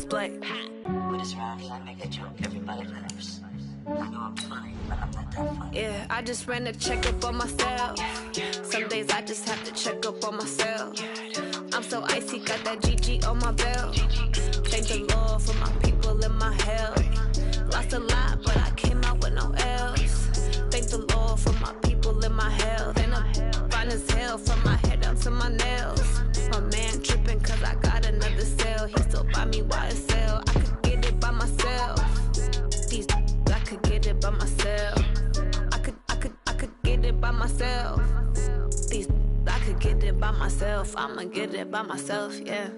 display. With his round, I make a joke, everybody laughs. I know I'm funny, but I'm not that funny. Yeah, I just ran a checkup on myself. Some days I just have to check up on myself. I'm so icy, got that GG on my belt. Thank the Lord for my people and my health. Lost a lot, but I came out with no else. Thank the Lord for my people and my health. And I'm fine as hell from my head down to my nails. My man tripping cause I got another sale. He still buy me YSL. I could get it by myself. These I could get it by myself. I could get it by myself. These I could get it by myself. I'ma get it by myself, yeah.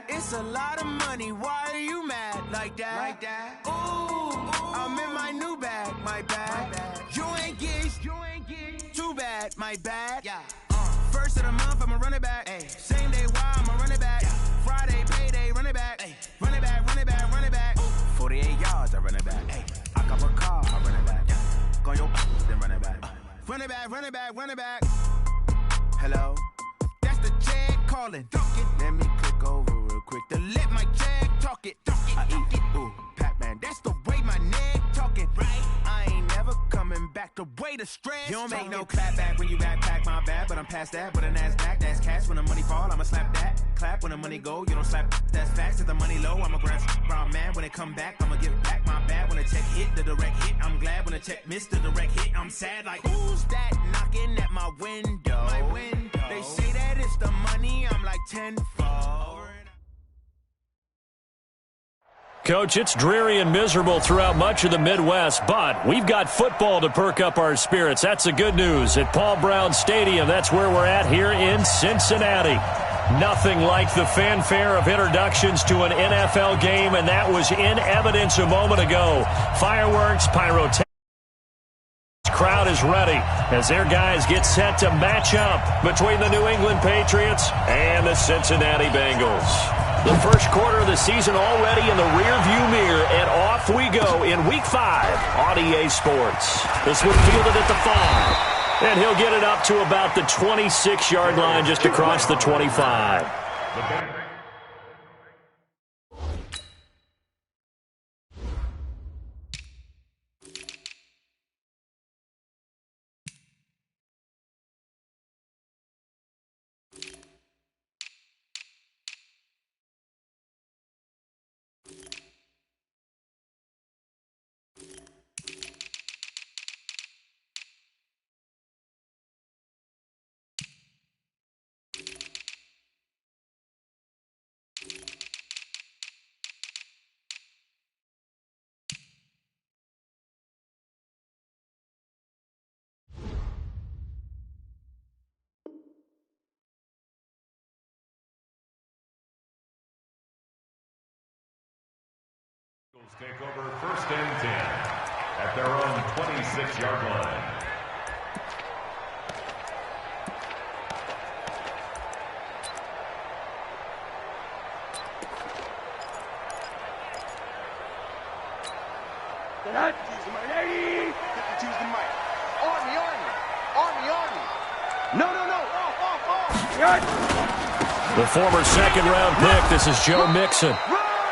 It's a lot of money, why are you mad like that? Ooh, I'm in my new bag, my bad. You ain't get too bad, my bad. First of the month, I'ma run it back. Same day, why I'ma run it back. Friday, payday, run it back. Run it back, run it back, run it back. 48 yards, I run it back. I cop a car, I run it back. Go your then run it back. Run it back, run it back, run it back. Hello? That's the check calling. Let me click over real quick to let my check talk it. I eat it, ooh, Pac-Man, that's the way my neck talking. Right? I ain't never coming back the way the stress. You don't make no clap back when you backpack, my bad, but I'm past that. With a NASDAQ, that's cash. When the money fall, I'ma slap that. Clap when the money go, you don't slap. That's facts. If the money low, I'ma grab brown man. When it come back, I'ma give back my bad. When the check hit, the direct hit, I'm glad. When the check missed the direct hit, I'm sad. Like, who's that knocking at my window? My window. They say that it's the money, I'm like tenfold. Coach, it's dreary and miserable throughout much of the Midwest, but we've got football to perk up our spirits. That's the good news. At Paul Brown Stadium, that's where we're at here in Cincinnati. Nothing like the fanfare of introductions to an NFL game, and that was in evidence a moment ago. Fireworks, pyrotechnics. Crowd is ready as their guys get set to match up between the New England Patriots and the Cincinnati Bengals. The first quarter of the season already in the rearview mirror, and off we go in Week 5 on EA Sports. This one fielded at the 5, and he'll get it up to about the 26-yard line just across the 25. Take over 1st and 10 at their own 26-yard line. Choose the mic. Army. No. Off. The former second-round pick, this is Joe Mixon.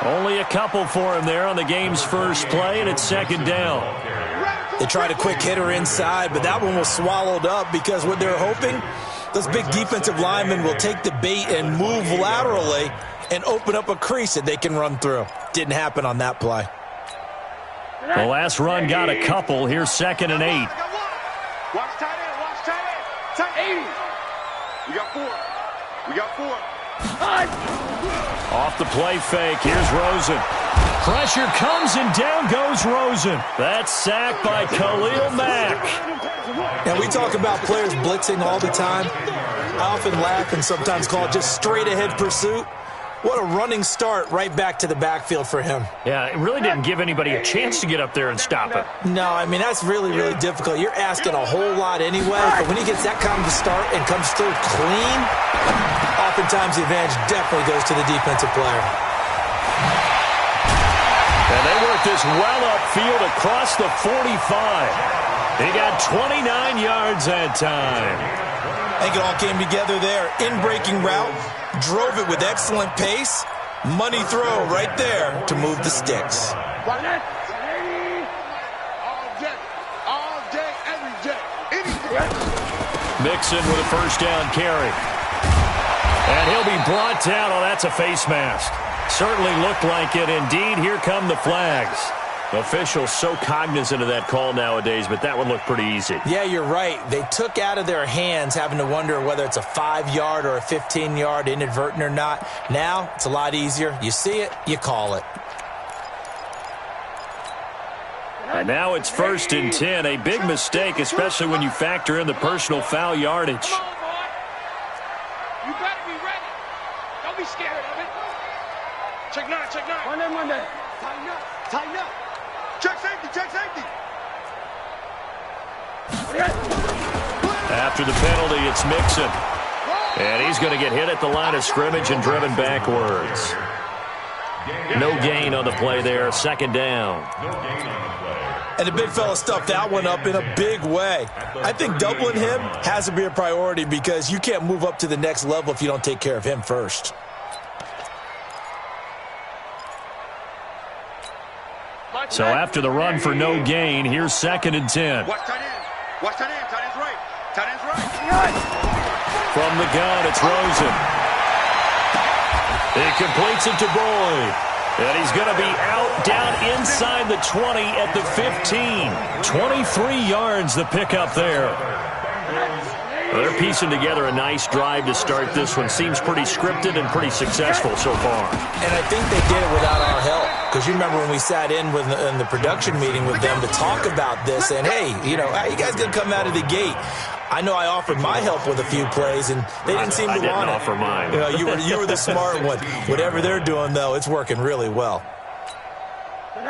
Only a couple for him there on the game's first play, and it's second down. They tried a quick hitter inside, but that one was swallowed up because what they're hoping, those big defensive linemen will take the bait and move laterally and open up a crease that they can run through. Didn't happen on that play. The last run got a couple. Here's 2nd and 8. Watch tight end. Tight 80. We got four. Off the play fake, here's Rosen. Pressure comes and down goes Rosen. That's sacked by Khalil Mack. And we talk about players blitzing all the time. I often laugh and sometimes call it just straight-ahead pursuit. What a running start right back to the backfield for him. Yeah, it really didn't give anybody a chance to get up there and stop it. No, I mean, that's really, really difficult. You're asking a whole lot anyway, but when he gets that kind of a start and comes through clean, oftentimes the advantage definitely goes to the defensive player. And they work this well upfield across the 45. He got 29 yards that time. I think it all came together there. In-breaking route, drove it with excellent pace. Money throw right there to move the sticks. All day, every day, anything. Mixon with a first down carry. And he'll be brought down. Oh, that's a face mask. Certainly looked like it. Indeed, here come the flags. Officials so cognizant of that call nowadays, but that one looked pretty easy. Yeah, you're right. They took out of their hands having to wonder whether it's a 5-yard or a 15-yard inadvertent or not. Now, it's a lot easier. You see it, you call it. And now it's 1st and 10. A big mistake, especially when you factor in the personal foul yardage. Come on, boy. You better be ready. Don't be scared of it. Check 9, check 9. Monday. Tighten up, tighten up. Check safety, check safety. After the penalty, it's Mixon. And he's going to get hit at the line of scrimmage and driven backwards. No gain on the play there. 2nd down. And the big fella stuffed that one up in a big way. I think doubling him has to be a priority because you can't move up to the next level if you don't take care of him first. So after the run for no gain, here's 2nd and 10. Watch tight end. Watch tight end. Tight end's right. Tight end's right. From the gun, it's Rosen. He completes it to Boyd. And he's going to be out down inside the 20 at the 15. 23 yards the pickup there. They're piecing together a nice drive to start this one. Seems pretty scripted and pretty successful so far. And I think they did it without our help. Because you remember when we sat in the production meeting with them to talk about this, and hey, you know, how you guys going to come out of the gate? I know I offered my help with a few plays, and they didn't seem to want it. I didn't offer mine. You know, you were the smart one. Whatever they're doing, though, it's working really well.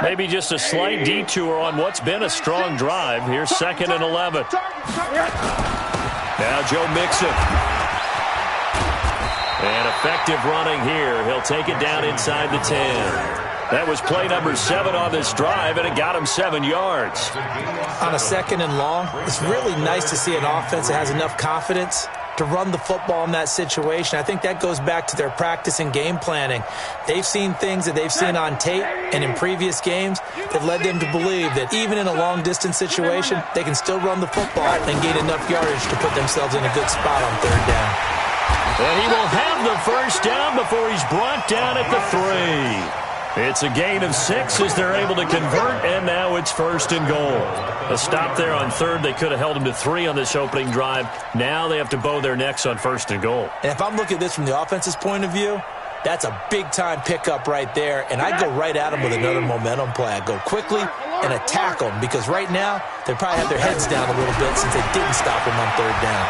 Maybe just a slight detour on what's been a strong drive. Here's 2nd and 11. Now Joe Mixon. And effective running here. He'll take it down inside the 10. That was play number 7 on this drive, and it got him 7 yards. On a 2nd and long, it's really nice to see an offense that has enough confidence to run the football in that situation. I think that goes back to their practice and game planning. They've seen things that they've seen on tape and in previous games that led them to believe that even in a long-distance situation, they can still run the football and gain enough yardage to put themselves in a good spot on 3rd down. And he will have the first down before he's brought down at the 3. It's a gain of 6 as they're able to convert, and now it's 1st and goal. A stop there on 3rd. They could have held him to 3 on this opening drive. Now they have to bow their necks on 1st and goal. And if I'm looking at this from the offense's point of view, that's a big-time pickup right there, and I go right at them with another momentum play. I go quickly and attack them because right now they probably have their heads down a little bit since they didn't stop him on 3rd down.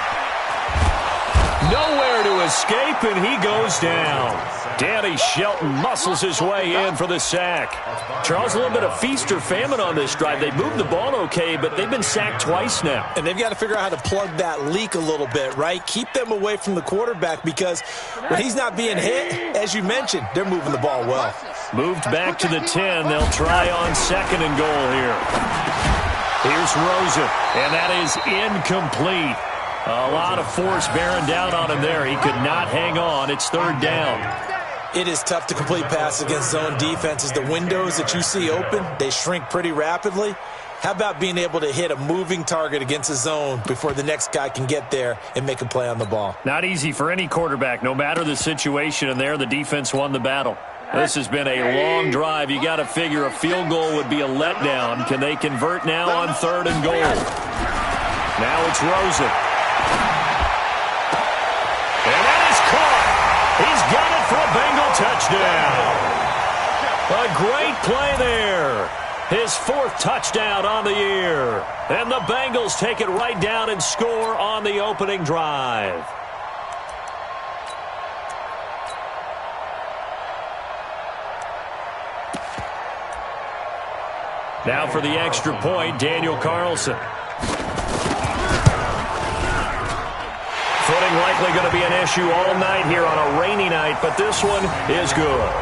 Nowhere to escape, and he goes down. Danny Shelton muscles his way in for the sack. Charles, a little bit of feast or famine on this drive. They moved the ball okay, but they've been sacked twice now. And they've got to figure out how to plug that leak a little bit, right? Keep them away from the quarterback because when he's not being hit, as you mentioned, they're moving the ball well. Moved back to the 10. They'll try on 2nd and goal here. Here's Rosen, and that is incomplete. A lot of force bearing down on him there. He could not hang on. It's 3rd down. It is tough to complete passes against zone defenses. The windows that you see open, they shrink pretty rapidly. How about being able to hit a moving target against a zone before the next guy can get there and make a play on the ball? Not easy for any quarterback, no matter the situation. And there, the defense won the battle. This has been a long drive. You got to figure a field goal would be a letdown. Can they convert now on 3rd and goal? Now it's Rosen. And that is caught. He's got it for a Bengal touchdown. A great play there. His 4th touchdown on the year. And the Bengals take it right down and score on the opening drive. Now for the extra point, Daniel Carlson. Footing likely going to be an issue all night here on a rainy night, but this one is good.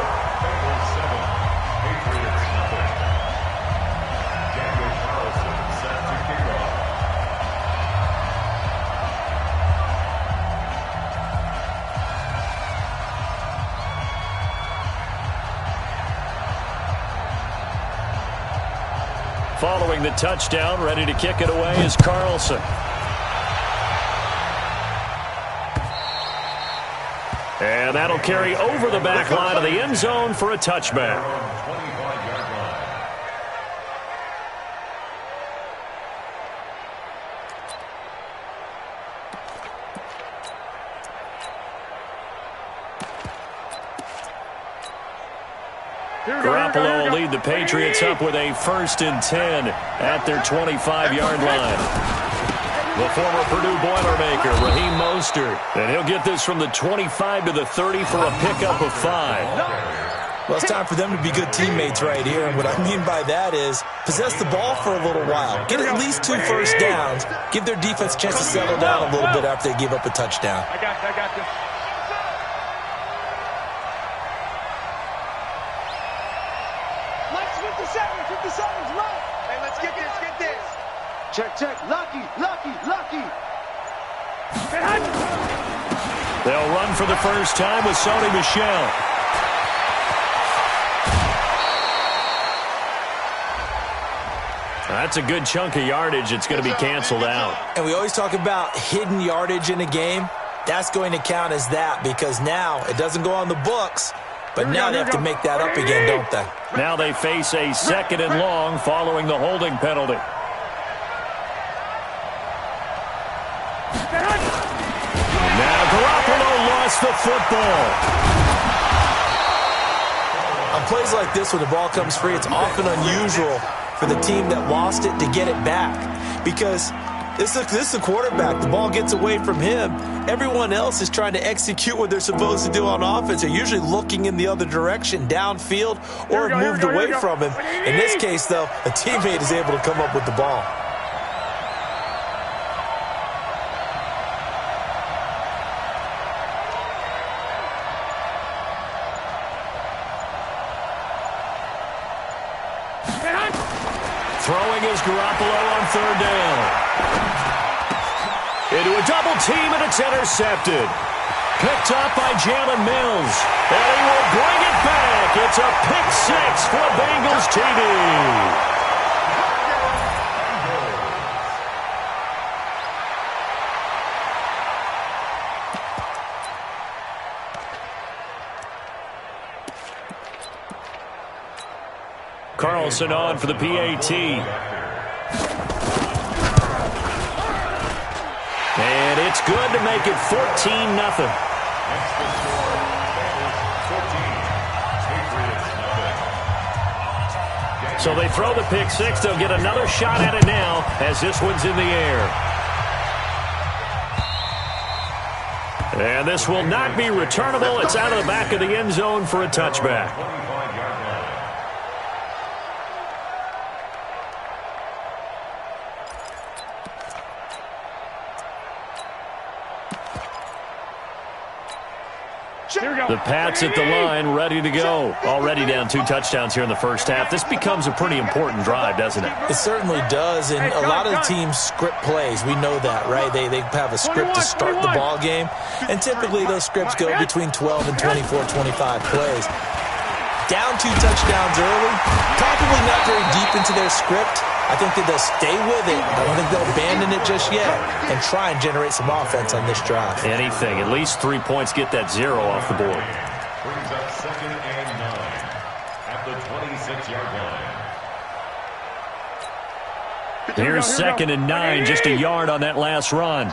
Following the touchdown, ready to kick it away is Carlson. And that'll carry over the back line of the end zone for a touchback. Garoppolo will lead the Patriots up with a 1st and 10 at their 25-yard line. The former Purdue Boilermaker, Raheem Mostert. And he'll get this from the 25 to the 30 for a pickup of 5. Well, it's time for them to be good teammates right here. And what I mean by that is possess the ball for a little while. Get at least 2 first downs. Give their defense a chance to settle down a little bit after they give up a touchdown. I got this. Check. Lucky. They'll run for the first time with Sony Michel. That's a good chunk of yardage. It's going to be canceled out. And we always talk about hidden yardage in a game. That's going to count as that because now it doesn't go on the books, but now they have to make that up again, don't they? Now they face a 2nd and long following the holding penalty. Now Garoppolo lost the football. On plays like this, when the ball comes free, it's often unusual for the team that lost it to get it back because this is the quarterback. The ball gets away from him. Everyone else is trying to execute what they're supposed to do on offense. They're usually looking in the other direction, downfield, or have moved away from him. In this case, though, a teammate is able to come up with the ball. Throwing is Garoppolo on 3rd down. Into a double team, and it's intercepted. Picked up by Jalen Mills. And he will bring it back. It's a pick 6 for Bengals TV. Carlson on for the PAT. And it's good to make it 14-0. So they throw the pick 6. They'll get another shot at it now as this one's in the air. And this will not be returnable. It's out of the back of the end zone for a touchback. The Pats at the line, ready to go. Already down 2 touchdowns here in the first half. This becomes a pretty important drive, doesn't it? It certainly does, and a lot of the teams script plays. We know that, right? They have a script to start the ball game, and typically those scripts go between 12 and 24, 25 plays. Down 2 touchdowns early, probably not very deep into their script. I think that they'll stay with it. I don't think they'll abandon it just yet and try and generate some offense on this drive. Anything. At least 3 points, get that 0 off the board. Brings up 2nd and 9 at the 26-yard line. Here's 2nd and 9, just a yard on that last run.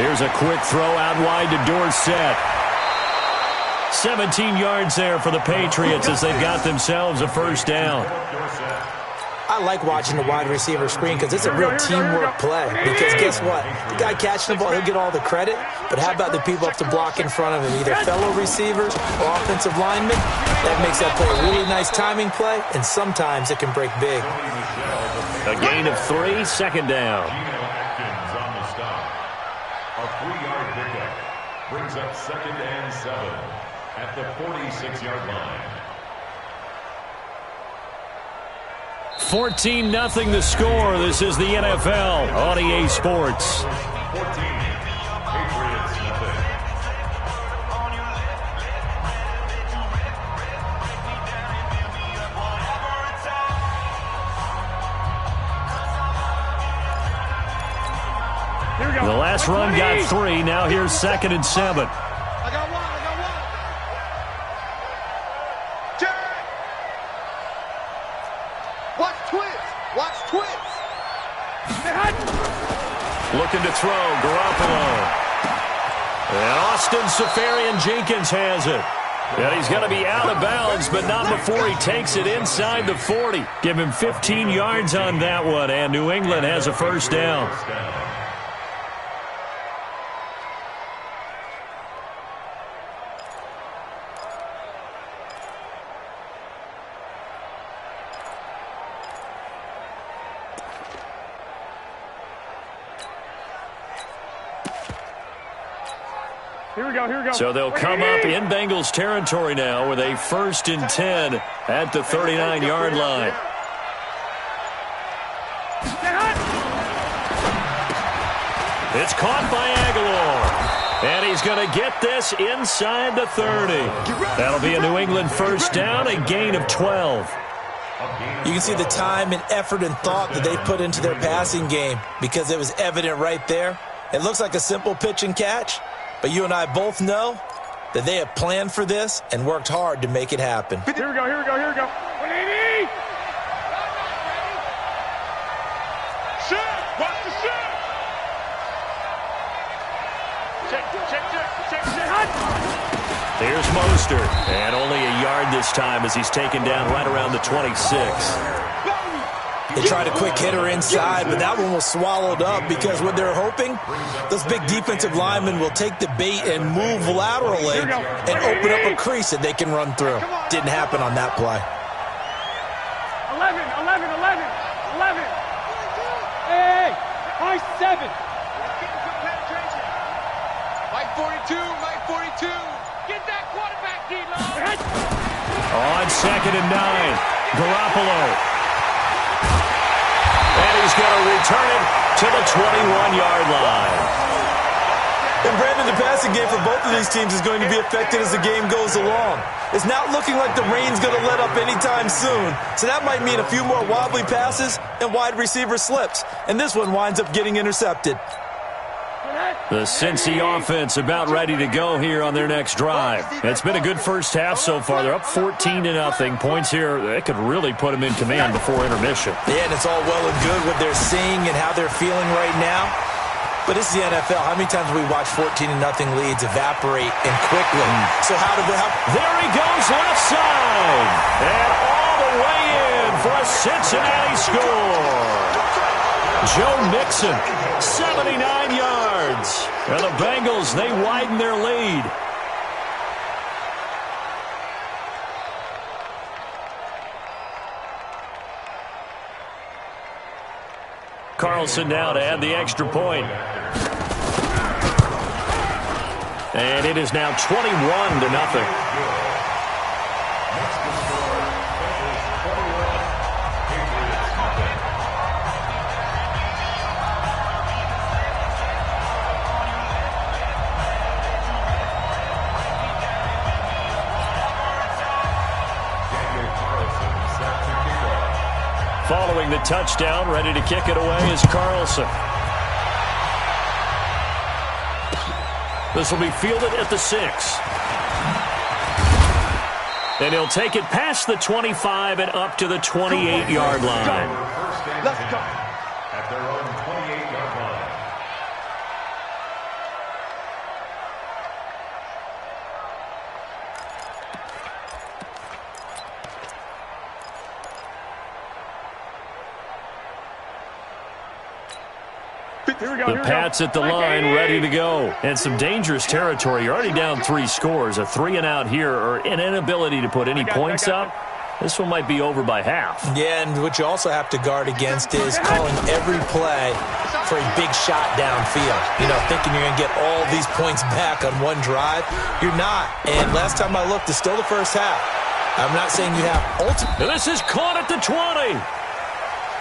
Here's a quick throw out wide to Dorsett. 17 yards there for the Patriots as they've got themselves a first down. I like watching the wide receiver screen because it's a real teamwork play. Because guess what? The guy catching the ball, he'll get all the credit. But how about the people up to block in front of him, either fellow receivers or offensive linemen? That makes that play a really nice timing play, and sometimes it can break big. A gain of 3, second down. On the stop. A 3-yard pickup brings up 2nd and 7 at the 46-yard line. 14-0 the score. This is the NFL on EA Sports. 14, Patriots nothing. The last run got 3. Now here's 2nd and 7. I got one. Jerry! Watch twins. Looking to throw, Garoppolo. And Austin Seferian-Jenkins has it. And he's going to be out of bounds, but not before he takes it inside the 40. Give him 15 yards on that one, and New England has a first down. Here we go. So they'll come up in Bengals territory now with a 1st and 10 at the 39-yard line. It's caught by Aguilar. And he's going to get this inside the 30. That'll be a New England first down, a gain of 12. You can see the time and effort and thought that they put into their passing game because it was evident right there. It looks like a simple pitch and catch, but you and I both know that they have planned for this and worked hard to make it happen. Here we go. 180! Shoot! Watch the shoot! Check. Here's Mostert, and only a yard this time as he's taken down right around the 26. They tried a quick hitter inside, but that one was swallowed up because what they're hoping, those big defensive linemen will take the bait and move laterally and open up a crease that they can run through. Didn't happen on that play. 11. Hey, high 7. Mike 42. Get that quarterback, D-Lo. On 2nd and 9, Garoppolo. And he's going to return it to the 21-yard line. And Brandon, the passing game for both of these teams is going to be affected as the game goes along. It's not looking like the rain's going to let up anytime soon. So that might mean a few more wobbly passes and wide receiver slips. And this one winds up getting intercepted. The Cincy offense about ready to go here on their next drive. It's been a good first half so far. They're up 14-0. Points here, they could really put them in command before intermission. Yeah, and it's all well and good what they're seeing and how they're feeling right now. But this is the NFL. How many times have we watched 14-0 leads evaporate and quickly? So how do we have... There he goes left side. And all the way in for a Cincinnati score. Joe Mixon, 79 yards. And the Bengals, they widen their lead. Carlson now to add the extra point. And it is now 21-0. Following the touchdown, ready to kick it away is Carlson. This will be fielded at the 6. And he'll take it past the 25 and up to the 28-yard line. Let's go. At their own 28-yard line. The Pats at the line, ready to go. And some dangerous territory. You're already down 3 scores. A 3-and-out here, or an inability to put any points up. This one might be over by half. Yeah, and what you also have to guard against is calling every play for a big shot downfield. You know, thinking you're going to get all these points back on one drive. You're not. And last time I looked, it's still the first half. I'm not saying you have ultimate. This is caught at the 20.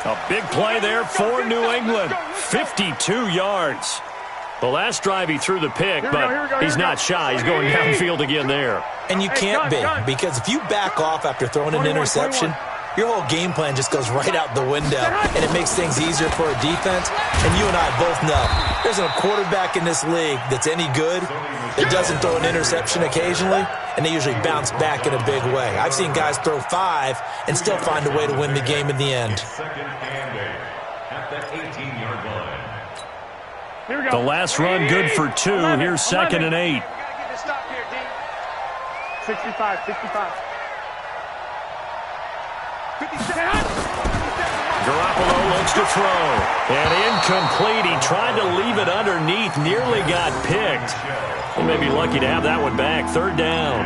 A big play there for New England. 52 yards. The last drive he threw the pick, but he's not shy. He's going downfield again there. And you can't be, because if you back off after throwing an interception, your whole game plan just goes right out the window, and it makes things easier for a defense. And you and I both know there's a quarterback in this league that's any good that doesn't throw an interception occasionally, and they usually bounce back in a big way. I've seen guys throw 5 and still find a way to win the game in the end. Second and 8 at the 18-yard line. The last run good for 2. Here's 2nd and 8. 65. Garoppolo looks to throw. And incomplete. He tried to leave it underneath. Nearly got picked. He may be lucky to have that one back. 3rd down.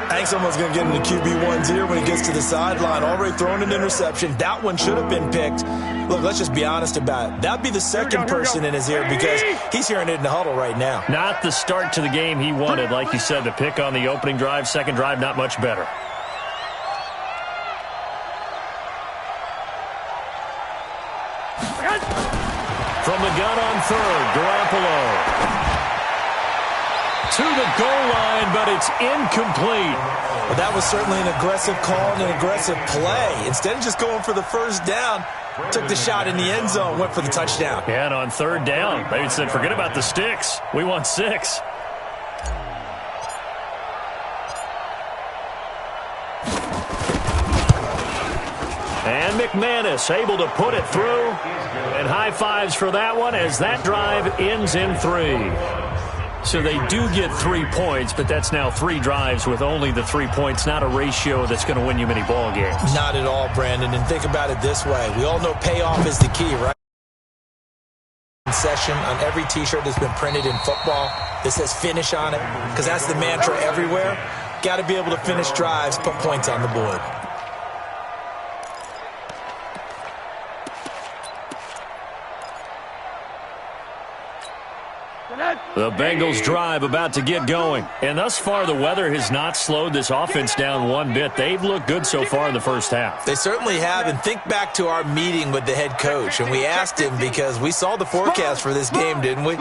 I think someone's going to get into QB1's ear when he gets to the sideline. Already thrown an interception. That one should have been picked. Look, let's just be honest about it. That'd be the second person in his ear because he's hearing it in the huddle right now. Not the start to the game he wanted. Like you said, the pick on the opening drive, second drive, not much better. From the gun on 3rd, Garoppolo. To the goal line, but it's incomplete. Well, that was certainly an aggressive call and an aggressive play. Instead of just going for the first down, took the shot in the end zone, went for the touchdown. Yeah, and on 3rd down, they said, forget about the sticks. We want 6. And McManus able to put it through. And high fives for that one as that drive ends in 3. So they do get 3 points, but that's now 3 drives with only the 3 points, not a ratio that's going to win you many ball games. Not at all, Brandon. And think about it this way. We all know payoff is the key, right? Session on every T-shirt that's been printed in football that says finish on it, because that's the mantra everywhere. Got to be able to finish drives, put points on the board. The Bengals drive about to get going. And thus far, the weather has not slowed this offense down one bit. They've looked good so far in the first half. They certainly have. And think back to our meeting with the head coach. And we asked him because we saw the forecast for this game, didn't we?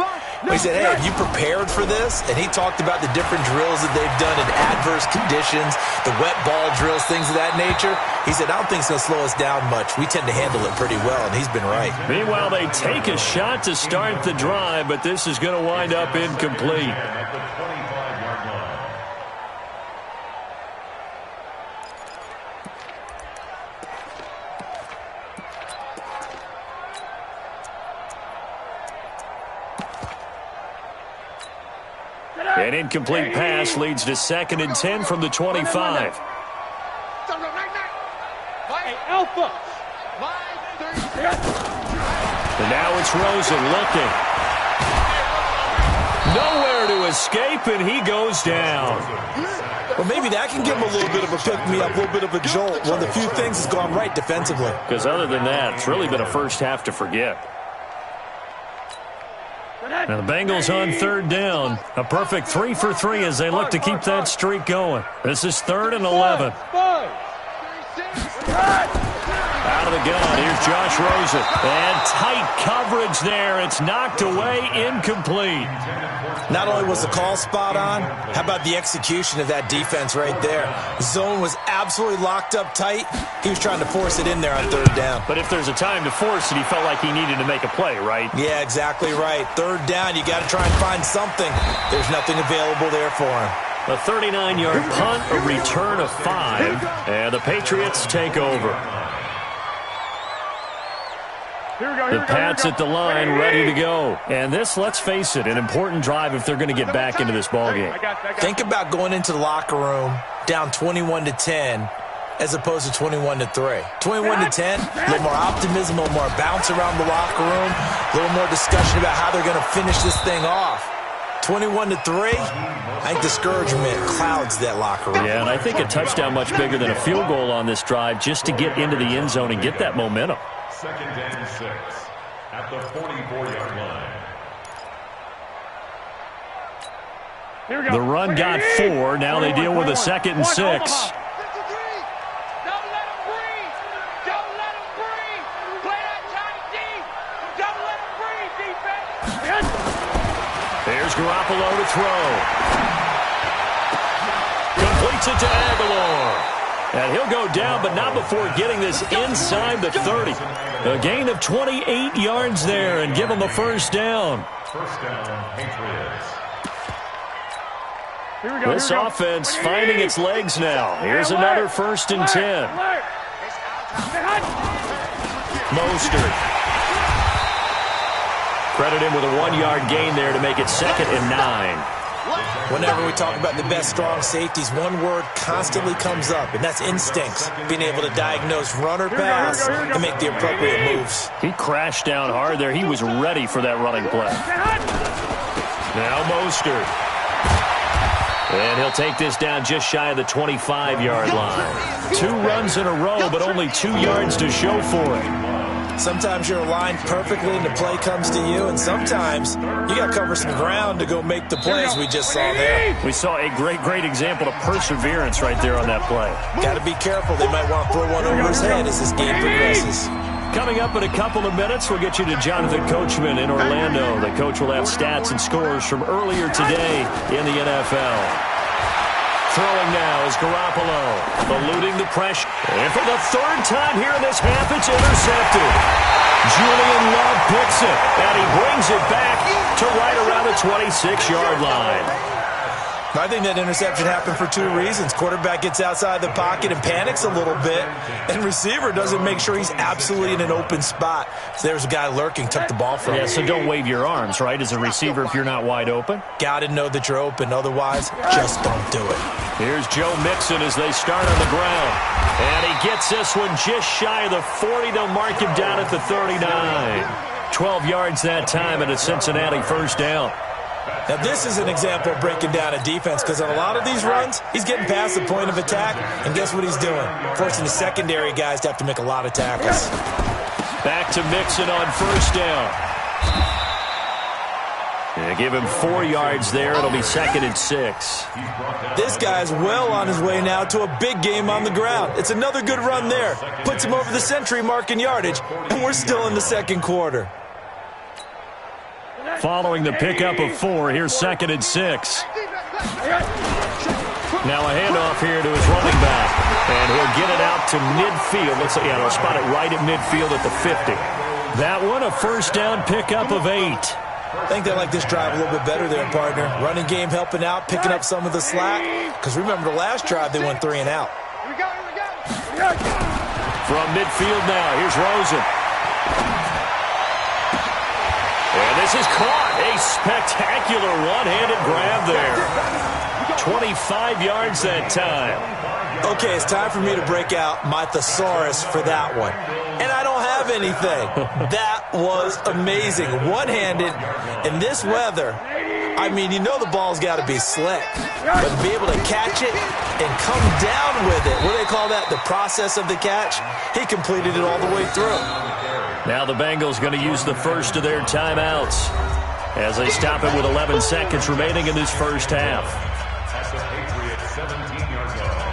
We said, hey, have you prepared for this? And he talked about the different drills that they've done in adverse conditions, the wet ball drills, things of that nature. He said, I don't think it's going to slow us down much. We tend to handle it pretty well, and he's been right. Meanwhile, they take a shot to start the drive, but this is going to wind up incomplete. At the 25-yard line. An incomplete pass leads to 2nd and 10 from the 25. Alpha. And now it's Rosen looking. Nowhere to escape, and he goes down. Well, maybe that can give him a little bit of a pick-me-up, a little bit of a jolt. One of the few things has gone right defensively. Because other than that, it's really been a first half to forget. Now the Bengals on 3rd down. A perfect 3 for 3 as they look to keep that streak going. This is 3rd and 11. Out of the gun, here's Josh Rosen. And tight coverage there. It's knocked away, incomplete. Not only was the call spot on, how about the execution of that defense right there? Zone was absolutely locked up tight. He was trying to force it in there on 3rd down. But if there's a time to force it, he felt like he needed to make a play, right? Yeah, exactly right. 3rd down, you got to try and find something. There's nothing available there for him. A 39-yard punt, a return of 5, and the Patriots take over. The Pats at the line, ready to go. And this, let's face it, an important drive if they're going to get back into this ballgame. Think about going into the locker room down 21-10 as opposed to 21-3. 21-10, a little more optimism, a little more bounce around the locker room, a little more discussion about how they're going to finish this thing off. 21-3, I think discouragement clouds that locker room. Yeah, and I think a touchdown much bigger than a field goal on this drive just to get into the end zone and get that momentum. 2nd and 6 at the 44-yard line. The run got 4. Now they deal with a 2nd and 6. Don't let him breathe. Don't let him breathe. Play that tight deep. Don't let him breathe, defense. There's Garoppolo to throw. Completes it to Aguilar. And he'll go down, but not before getting this inside the 30. A gain of 28 yards there and give him a first down. First down, Patriots. This offense finding its legs now. Here's another 1st and 10. Mostert. Credit him with a 1-yard gain there to make it 2nd and 9. Whenever we talk about the best strong safeties, one word constantly comes up, and that's instincts. Being able to diagnose run or pass and make the appropriate moves. He crashed down hard there. He was ready for that running play. Now Mostert. And he'll take this down just shy of the 25-yard line. 2 runs in a row, but only 2 yards to show for it. Sometimes you're aligned perfectly and the play comes to you, and sometimes you got to cover some ground to go make the plays we just saw there. We saw a great example of perseverance right there on that play. Got to be careful. They might want to throw one over his head as this game progresses. Coming up in a couple of minutes, we'll get you to Jonathan Coachman in Orlando. The coach will have stats and scores from earlier today in the NFL. Throwing now is Garoppolo, eluding the pressure. And for the 3rd time here in this half, it's intercepted. Julian Love picks it, and he brings it back to right around the 26-yard line. I think that interception happened for 2 reasons. Quarterback gets outside the pocket and panics a little bit, and receiver doesn't make sure he's absolutely in an open spot. So there's a guy lurking, took the ball from him. Yeah, so don't wave your arms, right, as a receiver if you're not wide open. Got to know that you're open. Otherwise, just don't do it. Here's Joe Mixon as they start on the ground. And he gets this one just shy of the 40. They'll mark him down at the 39. 12 yards that time and a Cincinnati first down. Now, this is an example of breaking down a defense because on a lot of these runs, he's getting past the point of attack, and guess what he's doing? Forcing the secondary guys to have to make a lot of tackles. Back to Mixon on first down. And give him 4 yards there. It'll be 2nd and 6. This guy's well on his way now to a big game on the ground. It's another good run there. Puts him over the century mark in yardage, and we're still in the 2nd quarter. Following the pickup of 4, here's 2nd and 6. Now a handoff here to his running back. And he'll get it out to midfield. Looks like, he'll spot it right at midfield at the 50. That one, a first down pickup of 8. I think they like this drive a little bit better there, partner. Running game helping out, picking up some of the slack. Because remember the last drive, they went 3 and out. From midfield now, here's Rosen. And this is caught. A spectacular one-handed grab there. 25 yards that time. Okay, it's time for me to break out my thesaurus for that one. And I don't have anything. That was amazing. One-handed in this weather. I mean, you know the ball's got to be slick. But to be able to catch it and come down with it, what do they call that? The process of the catch? He completed it all the way through. Now the Bengals going to use the first of their timeouts as they stop it with 11 seconds remaining in this first half. At the Patriots' 17-yard line.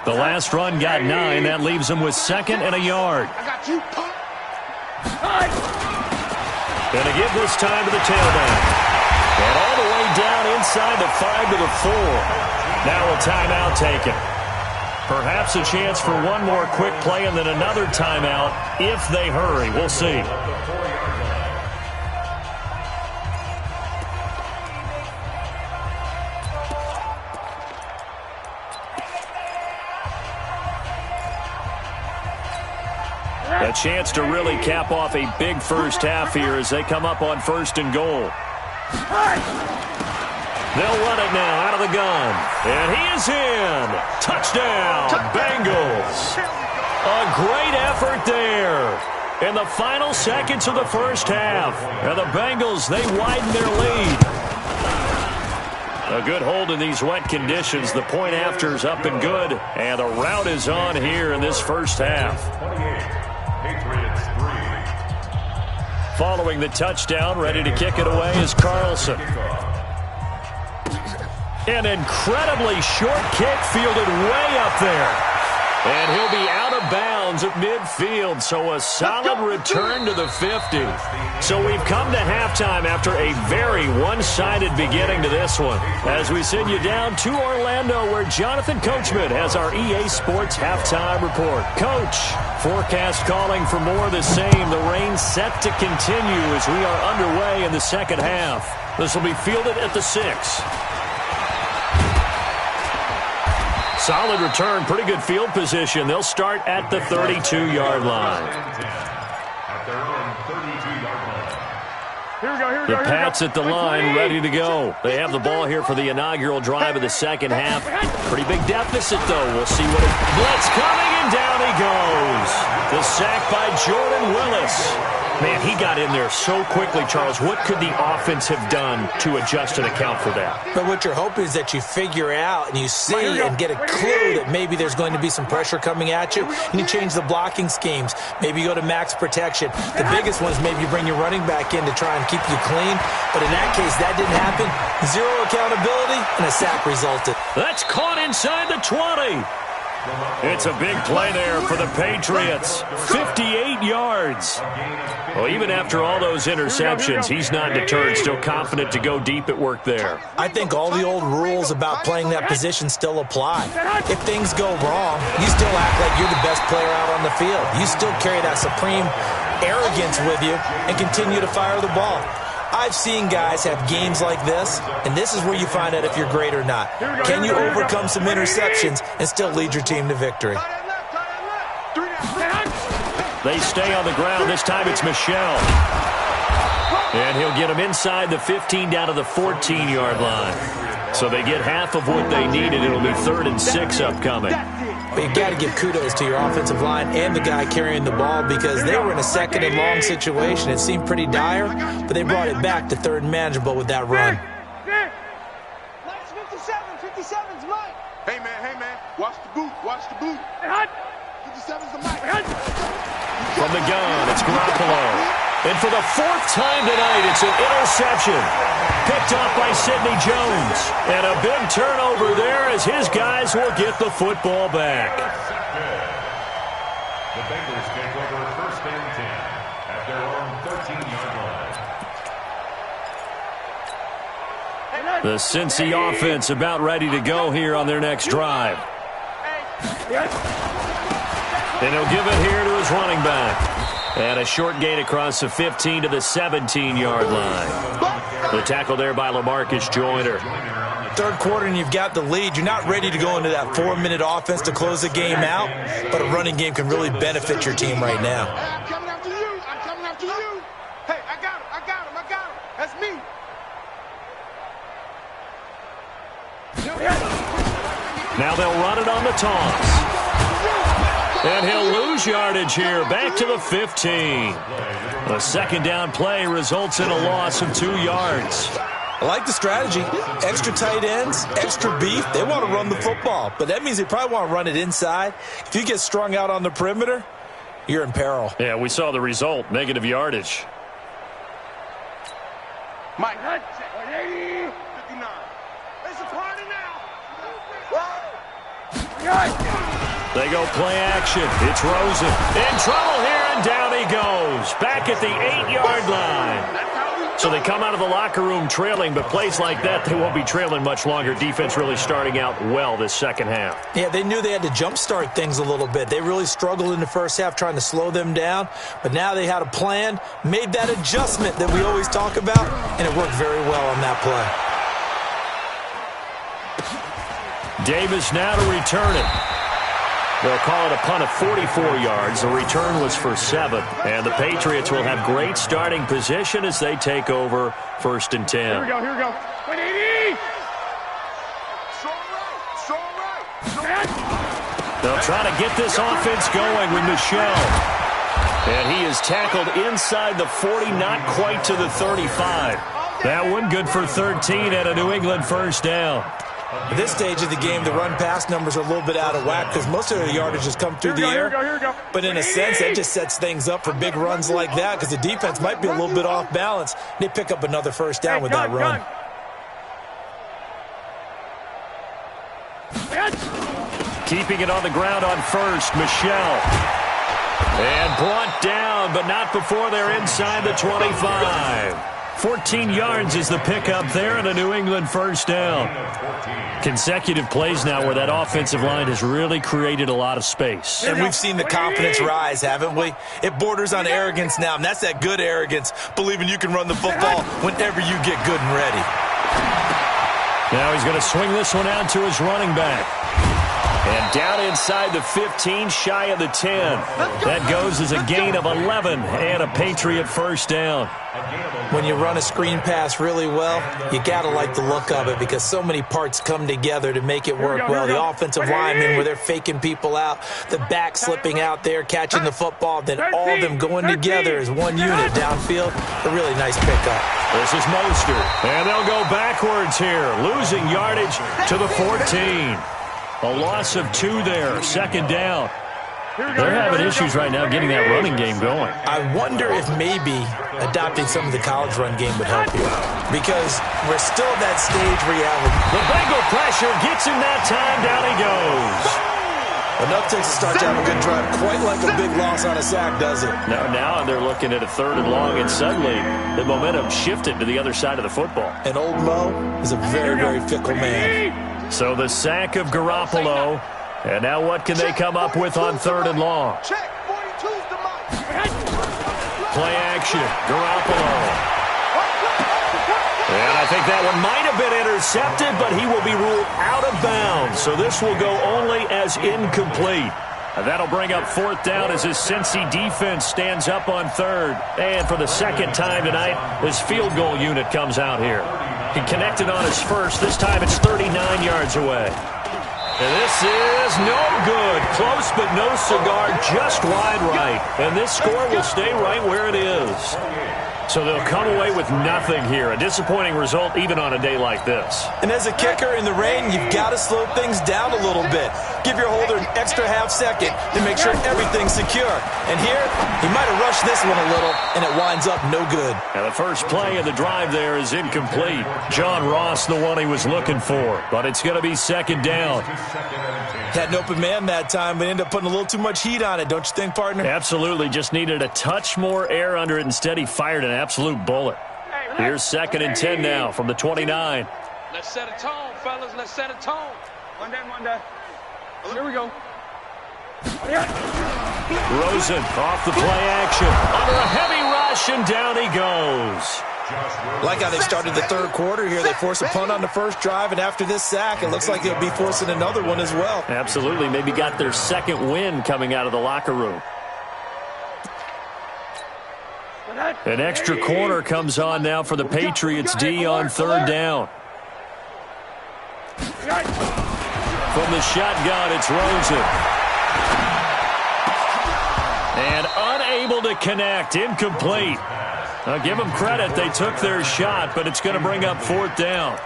The last run got 9. That leaves him with 2nd and a yard. I got you. Going to give this time to the tailback. And all the way down inside the 5 to the 4. Now a timeout taken. Perhaps a chance for one more quick play and then another timeout if they hurry. We'll see. A chance to really cap off a big first half here as they come up on 1st and goal. They'll run it now out of the gun. And he is in. Touchdown, Bengals. A great effort there in the final seconds of the first half. And the Bengals, they widen their lead. A good hold in these wet conditions. The point after's up and good. And the route is on here in this first half. Following the touchdown, ready to kick it away is Carlson. An incredibly short kick fielded way up there. And he'll be out of bounds at midfield, so a solid return to the 50. So we've come to halftime after a very one-sided beginning to this one. As we send you down to Orlando, where Jonathan Coachman has our EA Sports halftime report. Coach, forecast calling for more of the same. The rain set to continue as we are underway in the second half. This will be fielded at the 6. Solid return, pretty good field position. They'll start at the 32-yard line. The Pats at the line, ready to go. They have the ball here for the inaugural drive of the second half. Pretty big deficit, though. We'll see what it... Blitz coming, and down he goes. The sack by Jordan Willis. Man, he got in there so quickly, Charles. What could the offense have done to adjust and account for that? But what you're hoping is that you figure out and you see and get a clue that maybe there's going to be some pressure coming at you, and you change the blocking schemes. Maybe you go to max protection. The biggest one is maybe you bring your running back in to try and keep you clean. But in that case, that didn't happen. Zero accountability, and a sack resulted. That's caught inside the 20. It's a big play there for the Patriots. 58 yards. Well, even after all those interceptions, he's not deterred, still confident to go deep at work there. I think all the old rules about playing that position still apply. If things go wrong, you still act like you're the best player out on the field. You still carry that supreme arrogance with you and continue to fire the ball. I've seen guys have games like this, and this is where you find out if you're great or not. Can you overcome some interceptions and still lead your team to victory? They stay on the ground. This time it's Michel. And he'll get him inside the 15 down to the 14-yard line. So they get half of what they needed. It'll be 3rd and 6 upcoming. But you got to give kudos to your offensive line and the guy carrying the ball because they were in a 2nd and long situation. It seemed pretty dire, but they brought it back to 3rd and manageable with that run. 57's Mike. Hey, man. Watch the boot. 57's the Mike. From the gun, it's Garoppolo. And for the 4th time tonight, it's an interception. Picked off by Sidney Jones. And a big turnover there as his guys will get the football back. The Bengals take over 1st and 10 at their own 13-yard line. The Cincy offense about ready to go here on their next drive. And he'll give it here to his running back. And a short gain across the 15 to the 17-yard line. The tackle there by LaMarcus Joyner. 3rd quarter and you've got the lead. You're not ready to go into that 4-minute offense to close the game out, but a running game can really benefit your team right now. I'm coming after you. Hey, I got him. That's me. Now they'll run it on the toss. And he'll lose yardage here, back to the 15. A 2nd down play results in a loss of 2 yards. I like the strategy. Extra tight ends, extra beef. They want to run the football, but that means they probably want to run it inside. If you get strung out on the perimeter, you're in peril. Yeah, we saw the result, negative yardage. Mike, 59. It's a party now. They go play action. It's Rosen. In trouble here, and down he goes. Back at the 8-yard line. So they come out of the locker room trailing, but plays like that, they won't be trailing much longer. Defense really starting out well this second half. Yeah, they knew they had to jumpstart things a little bit. They really struggled in the first half trying to slow them down, but now they had a plan, made that adjustment that we always talk about, and it worked very well on that play. Davis now to return it. They'll call it a punt of 44 yards. The return was for 7. And the Patriots will have great starting position as they take over 1st and 10. Here we go, here we go. 180! They'll try to get this offense going with Michel. And he is tackled inside the 40, not quite to the 35. That one good for 13 and a New England first down. At this stage of the game, the run-pass numbers are a little bit out of whack because most of the yardage has come through the air. Here we go. But in a sense, that just sets things up for big runs like that because the defense might be a little bit off balance. They pick up another first down with that run. Keeping it on the ground on first, Michel. And brought down, but not before they're inside the 25. 14 yards is the pickup there and a New England first down. Consecutive plays now where that offensive line has really created a lot of space. And we've seen the confidence rise, haven't we? It borders on arrogance now, and that's that good arrogance, believing you can run the football whenever you get good and ready. Now he's going to swing this one out to his running back. And down inside the 15, shy of the 10. That goes as a gain of 11 and a Patriot first down. When you run a screen pass really well, you got to like the look of it because so many parts come together to make it work well. The offensive linemen where they're faking people out, the back slipping out there, catching the football, then all of them going together as one unit downfield. A really nice pickup. This is Mostert. And they'll go backwards here, losing yardage to the 14. A loss of 2 there, second down. They're having issues right now getting that running game going. I wonder if maybe adopting some of the college run game would help you because we're still at that stage reality. The Bengal pressure gets him that time. Down he goes. Enough to start to have a good drive. Quite like a big loss on a sack, does it? Now they're looking at a 3rd and long, and suddenly the momentum shifted to the other side of the football. And old Mo is a very, very fickle man. So the sack of Garoppolo. And now what can they come up with on 3rd and long? Play action. Garoppolo. And I think that one might have been intercepted, but he will be ruled out of bounds. So this will go only as incomplete. And that'll bring up 4th down as his Cincy defense stands up on 3rd. And for the second time tonight, his field goal unit comes out here. He connected on his first. This time it's 39 yards away. And this is no good. Close but no cigar, just wide right. And this score will stay right where it is. So they'll come away with nothing here. A disappointing result even on a day like this. And as a kicker in the rain, you've got to slow things down a little bit. Give your holder an extra half second to make sure everything's secure. And here, he might have rushed this one a little, and it winds up no good. And the first play of the drive there is incomplete. John Ross, the one he was looking for. But it's going to be second down. Had an open man that time, but ended up putting a little too much heat on it, don't you think, partner? Absolutely. Just needed a touch more air under it. Instead, he fired an absolute bullet. Here's 2nd and 10 now from the 29. Let's set a tone, fellas. Let's set a tone. One day. Here we go. Rosen off the play action. Under a heavy rush, and down he goes. Like how they started the 3rd quarter here. They forced a punt on the first drive, and after this sack, it looks like they'll be forcing another one as well. Absolutely. Maybe got their second win coming out of the locker room. An extra corner comes on now for the Patriots D on 3rd down. From the shotgun, it's Rosen. And unable to connect. Incomplete. Now give them credit. They took their shot, but it's going to bring up 4th down.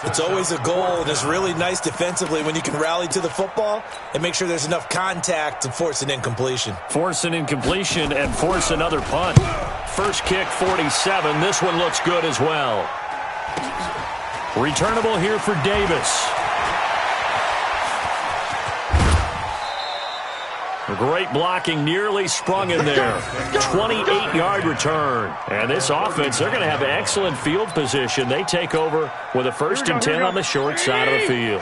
It's always a goal, and it's really nice defensively when you can rally to the football and make sure there's enough contact to force an incompletion. Force an incompletion and force another punt. First kick, 47. This one looks good as well. Returnable here for Davis. Great blocking, nearly sprung in there. 28-yard return. And this offense, they're going to have excellent field position. They take over with a 1st and 10 on the short side of the field.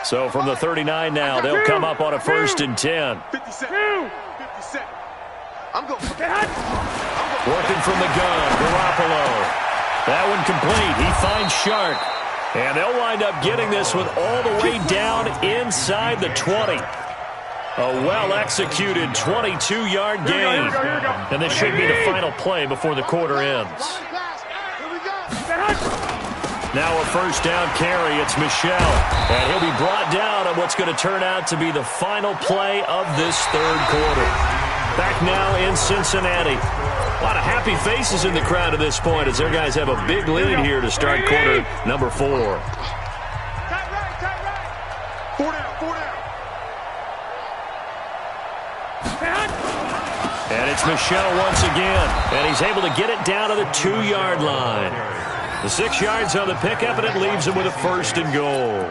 So from the 39 now, they'll come up on a 1st and 10. Working from the gun, Garoppolo. That one complete. He finds Shark. And they'll wind up getting this one all the way down inside the 20. A well-executed 22-yard gain. And this should be the final play before the quarter ends. Now a first down carry. It's Michel. And he'll be brought down on what's going to turn out to be the final play of this third quarter. Back now in Cincinnati. A lot of happy faces in the crowd at this point as their guys have a big lead here to start quarter number 4. Tight right. 4 down. And it's Michel once again. And he's able to get it down to the 2-yard line. The 6 yards on the pickup, and it leaves him with a first and goal.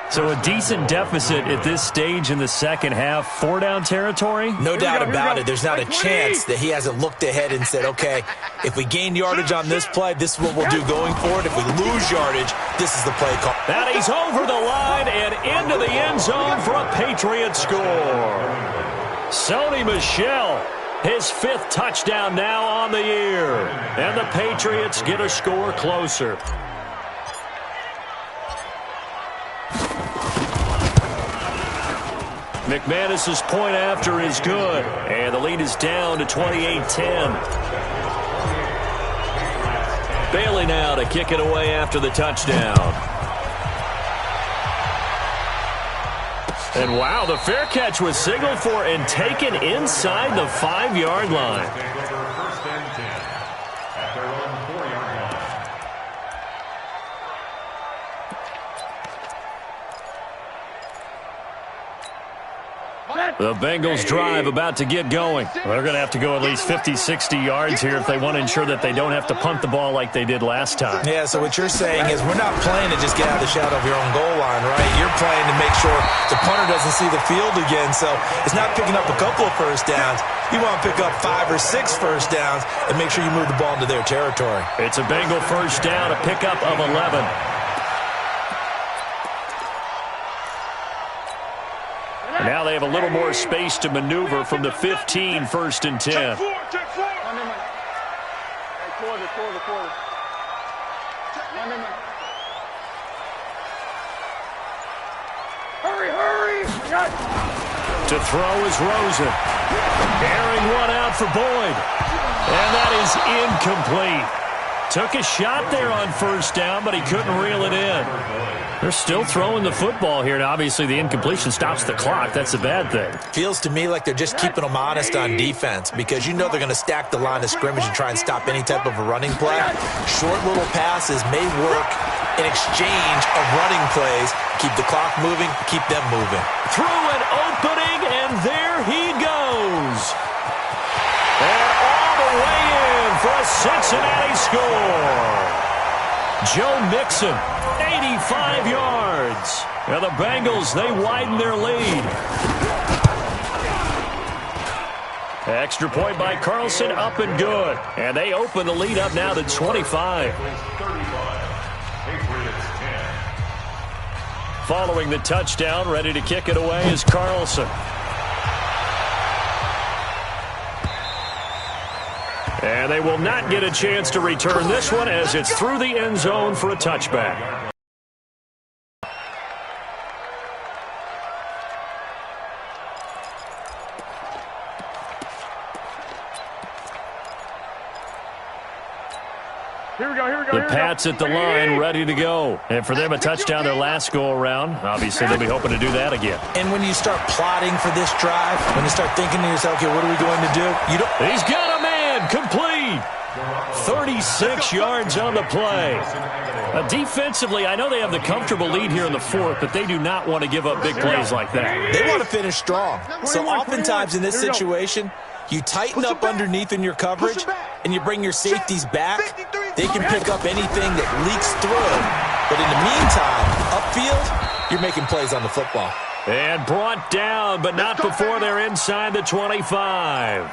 So a decent deficit at this stage in the second half. 4-down territory? No doubt about it. There's not a chance that he hasn't looked ahead and said, okay, if we gain yardage on this play, this is what we'll do going forward. If we lose yardage, this is the play call. And he's over the line and into the end zone for a Patriot score. Sony Michel, his 5th touchdown now on the year. And the Patriots get a score closer. McManus's point after is good. And the lead is down to 28-10. Bailey now to kick it away after the touchdown. And wow, the fair catch was signaled for and taken inside the 5-yard line. First and 10 at their own 4-yard line. The Bengals drive about to get going. They're going to have to go at least 50, 60 yards here if they want to ensure that they don't have to punt the ball like they did last time. Yeah, so what you're saying is we're not playing to just get out of the shadow of your own goal line, right? You're playing to make sure the punter doesn't see the field again. So it's not picking up a couple of first downs. You want to pick up 5 or 6 first downs and make sure you move the ball into their territory. It's a Bengal first down, a pickup of 11. Now they have a little more space to maneuver from the 15, first and 10. Check 4. Hurry. To throw is Rosen. Airing one out for Boyd. And that is incomplete. Took a shot there on first down, but he couldn't reel it in. They're still throwing the football here, and obviously the incompletion stops the clock. That's a bad thing. Feels to me like they're just keeping them honest on defense because you know they're going to stack the line of scrimmage and try and stop any type of a running play. Short little passes may work in exchange of running plays. Keep the clock moving, keep them moving. Through an opening, and there he goes. And all the way in for a Cincinnati score. Joe Mixon, 85 yards. And the Bengals, they widen their lead. Extra point by Carlson, up and good. And they open the lead up now to 25. Following the touchdown, ready to kick it away is Carlson. And they will not get a chance to return this one as it's through the end zone for a touchback. Here we go. The Pats at the line, ready to go. And for them, a touchdown their last go-around. Obviously, they'll be hoping to do that again. And when you start plotting for this drive, when you start thinking to yourself, okay, what are we going to do? He's got a man, complete. 36 yards on the play. Defensively, I know they have the comfortable lead here in the fourth, but they do not want to give up big plays like that. They want to finish strong. So oftentimes in this situation, you tighten up underneath in your coverage, and you bring your safeties back. They can pick up anything that leaks through. But in the meantime, upfield, you're making plays on the football. And brought down, but not before they're inside the 25.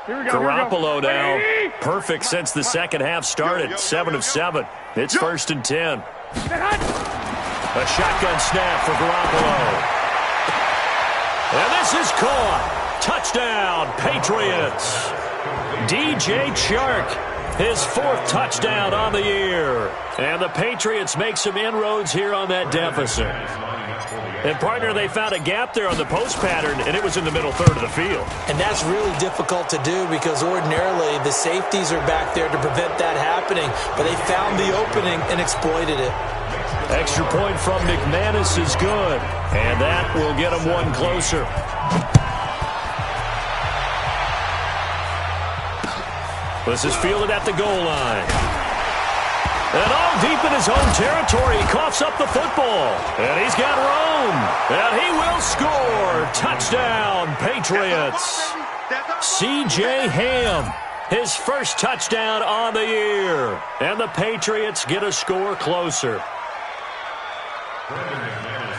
Garoppolo now, perfect since the second half started, 7 of 7. It's first and 10. A shotgun snap for Garoppolo. And this is caught. Touchdown, Patriots. DJ Chark. his 4th touchdown on the year. And the Patriots make some inroads here on that deficit. And, partner, they found a gap there on the post pattern, and it was in the middle third of the field. And that's really difficult to do because ordinarily the safeties are back there to prevent that happening. But they found the opening and exploited it. Extra point from McManus is good. And that will get him one closer. This is fielded at the goal line. And all deep in his own territory, he coughs up the football. And he's got room. And he will score. Touchdown, Patriots. C.J. Ham, his first touchdown on the year. And the Patriots get a score closer.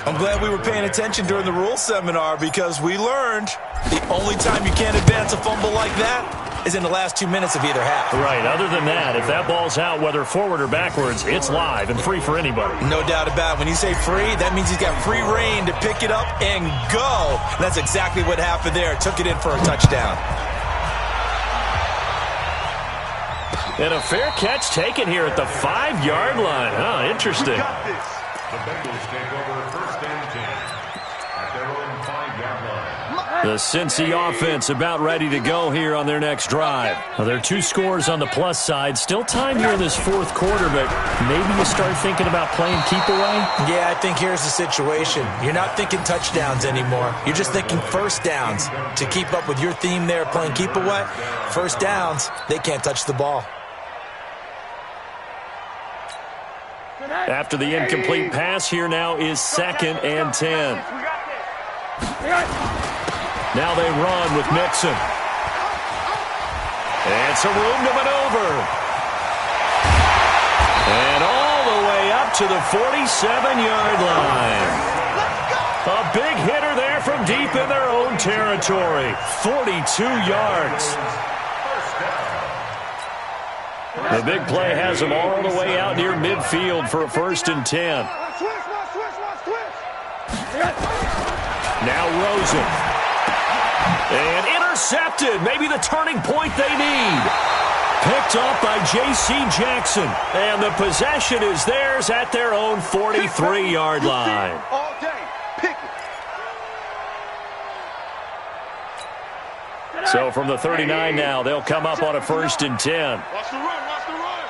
I'm glad we were paying attention during the rules seminar because we learned the only time you can't advance a fumble like that is in the last 2 minutes of either half. Right. Other than that, if that ball's out, whether forward or backwards, it's live and free for anybody. No doubt about it. When you say free, that means he's got free reign to pick it up and go. And that's exactly what happened there. Took it in for a touchdown. And a fair catch taken here at the 5-yard line. Oh, interesting. The Bengals take over 1st and 10 at their own 5-yard line. The Cincy offense about ready to go here on their next drive. Well, there are 2 scores on the plus side. Still time here in this 4th quarter, but maybe you start thinking about playing keep away? Yeah, I think here's the situation. You're not thinking touchdowns anymore. You're just thinking first downs. To keep up with your theme there, playing keep away, first downs, they can't touch the ball. After the incomplete pass, here now is 2nd and 10. Now they run with Mixon. And some room to maneuver. And all the way up to the 47-yard line. A big hitter there from deep in their own territory. 42 yards. The big play has them all the way out near midfield for a 1st and 10. Now Rosen. And intercepted. Maybe the turning point they need. Picked up by J.C. Jackson. And the possession is theirs at their own 43-yard line. All day. Pick it. So from the 39 now, they'll come up on a 1st and 10. Watch the run. Watch the run.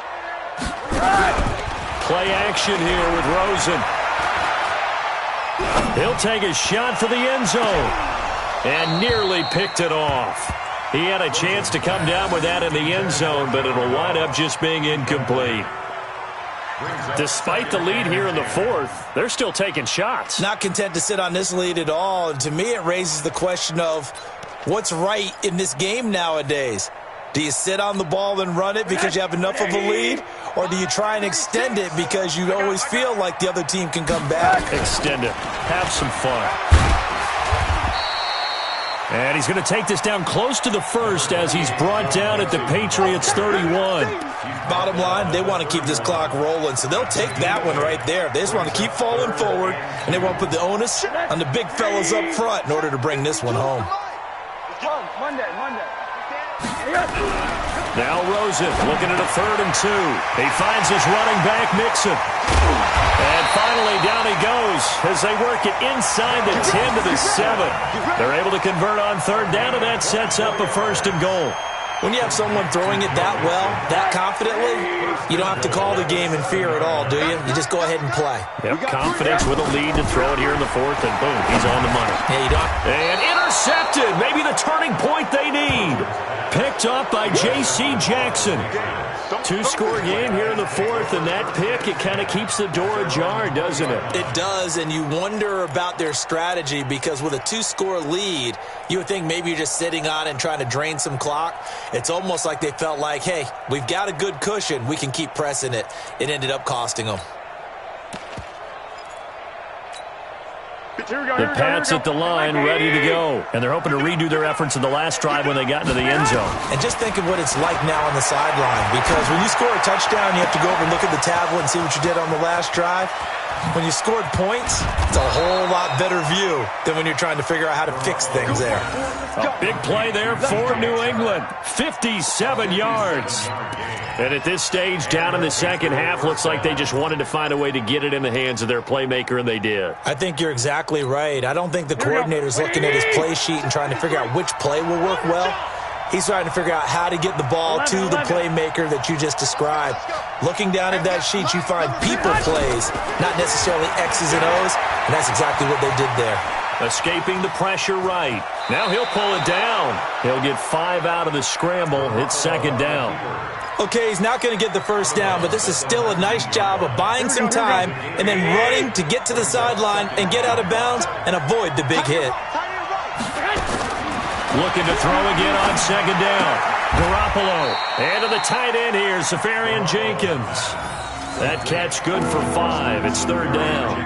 Play action here with Rosen. He'll take a shot for the end zone. And nearly picked it off. He had a chance to come down with that in the end zone, but it'll wind up just being incomplete. Despite the lead here in the 4th, they're still taking shots. Not content to sit on this lead at all. And to me, it raises the question of what's right in this game nowadays. Do you sit on the ball and run it because you have enough of a lead? Or do you try and extend it because you always feel like the other team can come back? Extend it. Have some fun. And he's going to take this down close to the 1st as he's brought down at the Patriots 31. Bottom line, they want to keep this clock rolling, so they'll take that one right there. They just want to keep falling forward, and they want to put the onus on the big fellas up front in order to bring this one home. Monday. Now Rosen looking at a 3rd and 2. He finds his running back, Mixon. And finally down he goes as they work it inside the 10 to the 7. They're able to convert on 3rd down, and that sets up a 1st and goal. When you have someone throwing it that well, that confidently, you don't have to call the game in fear at all, do you? You just go ahead and play. Yep, confidence with a lead to throw it here in the 4th, and boom, he's on the money. Yeah, you don't. And intercepted. Maybe the turning point they need. Picked up by J.C. Jackson. 2-score game here in the 4th, and that pick, it kind of keeps the door ajar, doesn't it? It does, and you wonder about their strategy because with a 2-score lead, you would think maybe you're just sitting on it and trying to drain some clock. It's almost like they felt like, hey, we've got a good cushion. We can keep pressing it. It ended up costing them. The Pats at the line, ready to go. And they're hoping to redo their efforts in the last drive when they got into the end zone. And just think of what it's like now on the sideline. Because when you score a touchdown, you have to go over and look at the tablet and see what you did on the last drive. When you scored points, it's a whole lot better view than when you're trying to figure out how to fix things there. A big play there for New England. 57 yards. And at this stage, down in the second half, looks like they just wanted to find a way to get it in the hands of their playmaker, and they did. I think you're exactly right. I don't think the coordinator's looking at his play sheet and trying to figure out which play will work well. He's trying to figure out how to get the ball to the playmaker that you just described. Looking down at that sheet, you find people plays, not necessarily X's and O's, and that's exactly what they did there. Escaping the pressure right. Now he'll pull it down. He'll get 5 out of the scramble. It's second down. Okay, he's not going to get the first down, but this is still a nice job of buying some time and then running to get to the sideline and get out of bounds and avoid the big hit. Looking to throw again on second down. Garoppolo. And to the tight end here, Safarian Jenkins. That catch good for 5. It's third down.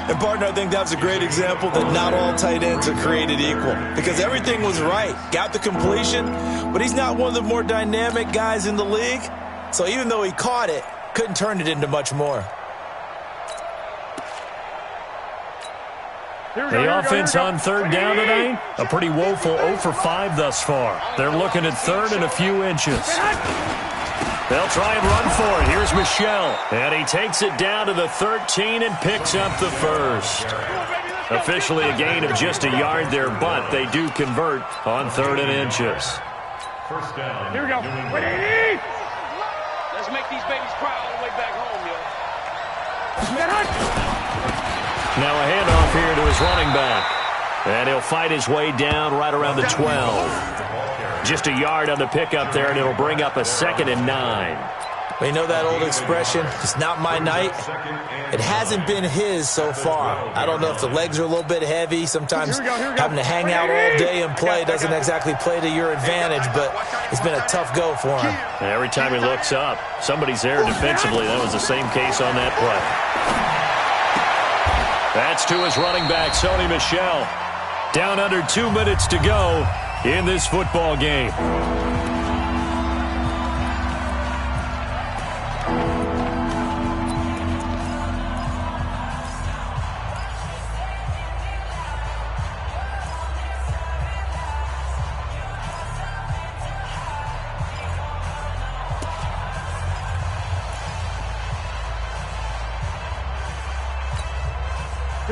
And, partner, I think that was a great example that not all tight ends are created equal because everything was right. Got the completion, but he's not one of the more dynamic guys in the league. So even though he caught it, couldn't turn it into much more. The offense on third down tonight, a pretty woeful 0 for 5 thus far. They're looking at third and a few inches. They'll try and run for it. Here's Michel. And he takes it down to the 13 and picks up the first. Officially a gain of just a yard there, but they do convert on third and inches. First down. Here we go. Let's make these babies cry all the way back home, yo. Now a handoff here to his running back. And he'll fight his way down right around the 12. Just a yard on the pickup there, and it'll bring up a 2nd and 9. Well, you know that old expression, it's not my night. It hasn't been his so far. I don't know if the legs are a little bit heavy. Sometimes having to hang out all day and play doesn't exactly play to your advantage, but it's been a tough go for him. And every time he looks up, somebody's there defensively. That was the same case on that play. That's to his running back, Sony Michel. Down under 2 minutes to go in this football game.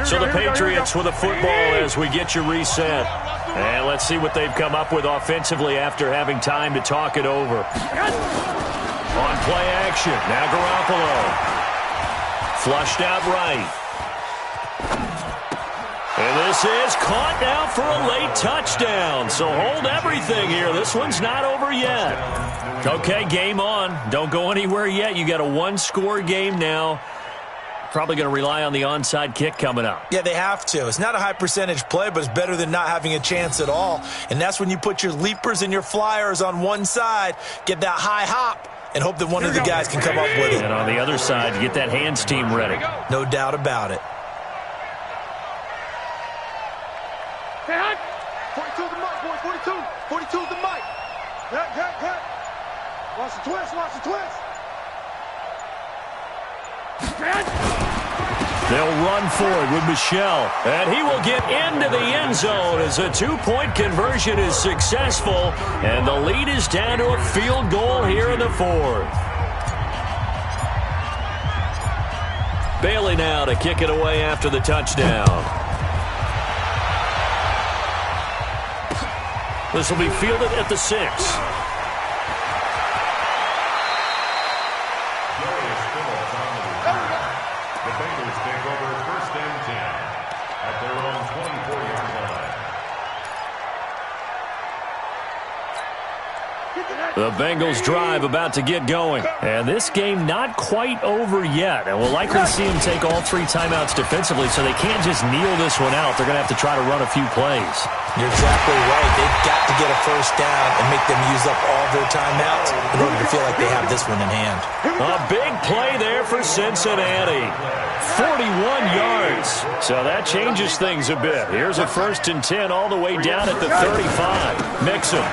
So the Patriots with a football as we get you reset. And let's see what they've come up with offensively after having time to talk it over. On play action, now Garoppolo. Flushed out right. And this is caught now for a late touchdown. So hold everything here. This one's not over yet. Okay, game on. Don't go anywhere yet. You got a one-score game now. Probably going to rely on the onside kick coming up. Yeah, they have to. It's not a high percentage play, but it's better than not having a chance at all. And that's when you put your leapers and your flyers on one side, get that high hop, and hope that one of the guys can come up with it. And on the other side, you get that hands team ready. No doubt about it. 42 is the mic, boy. 42. 42 is the mic. Cut. Watch the twist. They'll run forward with Michel, and he will get into the end zone as a 2-point conversion is successful, and the lead is down to a field goal here in the 4th. Bailey now to kick it away after the touchdown. This will be fielded at the 6. The Bengals drive about to get going. And this game not quite over yet. And we'll likely see them take all 3 timeouts defensively, so they can't just kneel this one out. They're going to have to try to run a few plays. You're exactly right. They've got to get a first down and make them use up all their timeouts in order to feel like they have this one in hand. A big play there for Cincinnati. 41 yards. So that changes things a bit. Here's a 1st and 10 all the way down at the 35. Mixon.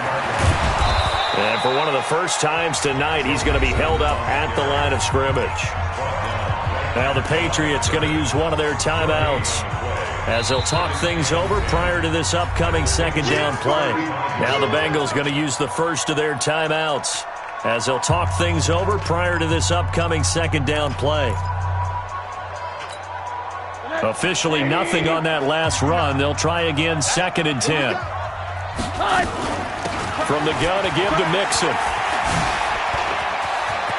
And for one of the first times tonight, he's going to be held up at the line of scrimmage. Now the Patriots going to use one of their timeouts as they'll talk things over prior to this upcoming second down play. Now the Bengals going to use the first of their timeouts as they'll talk things over prior to this upcoming second down play. Officially nothing on that last run. They'll try again, 2nd and 10. From the gun to give to Mixon.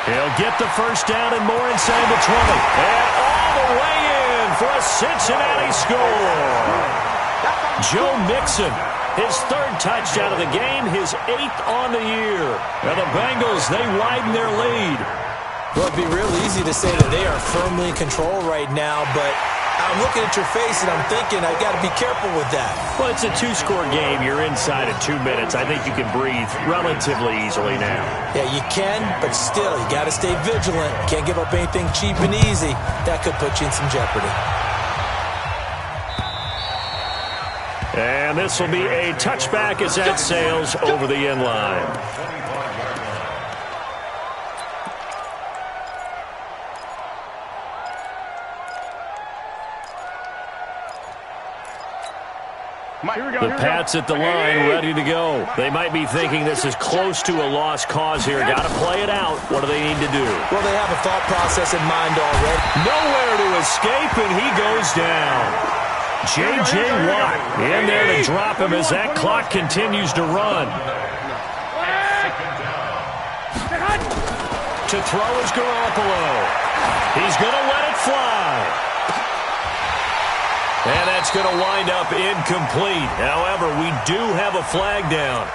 He'll get the first down and more inside the 20. And all the way in for a Cincinnati score. Joe Mixon, his 3rd touchdown of the game, his 8th on the year. Now the Bengals, they widen their lead. Well, it'd be real easy to say that they are firmly in control right now, but I'm looking at your face and I'm thinking I've got to be careful with that. Well, it's a 2-score game. You're inside of 2 minutes. I think you can breathe relatively easily now. Yeah, you can, but still, you got to stay vigilant. Can't give up anything cheap and easy. That could put you in some jeopardy. And this will be a touchback as that sails over the end line. The Pats at the line, ready to go. They might be thinking this is close to a lost cause here. Got to play it out. What do they need to do? Well, they have a thought process in mind already. Nowhere to escape, and he goes down. J.J. Watt in there to drop him as that clock continues to run. To throw is Garoppolo. He's going to let it fly. And that's going to wind up incomplete. However, we do have a flag down.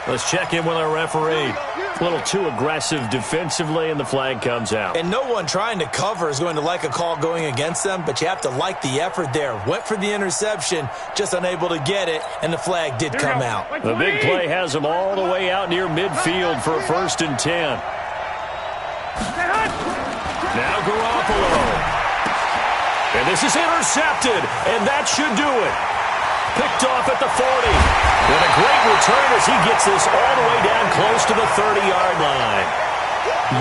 Let's check in with our referee. A little too aggressive defensively, and the flag comes out. And no one trying to cover is going to like a call going against them, but you have to like the effort there. Went for the interception, just unable to get it, and the flag did come out. The big play has them all the way out near midfield for a 1st and 10. Now Garoppolo. And this is intercepted, and that should do it. Picked off at the 40. And a great return as he gets this all the way down close to the 30-yard line.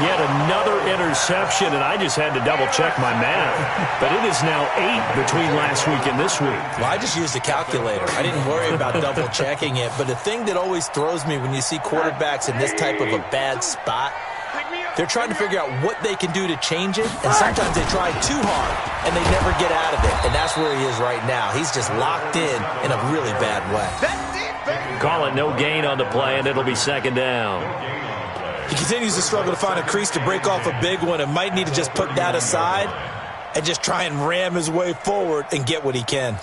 Yet another interception, and I just had to double-check my math. But it is now 8 between last week and this week. Well, I just used a calculator. I didn't worry about double-checking it. But the thing that always throws me when you see quarterbacks in this type of a bad spot, they're trying to figure out what they can do to change it, and sometimes they try too hard, and they never get out of it. And that's where he is right now. He's just locked in a really bad way. Call it no gain on the play, and it'll be 2nd down. He continues to struggle to find a crease to break off a big one and might need to just put that aside and just try and ram his way forward and get what he can.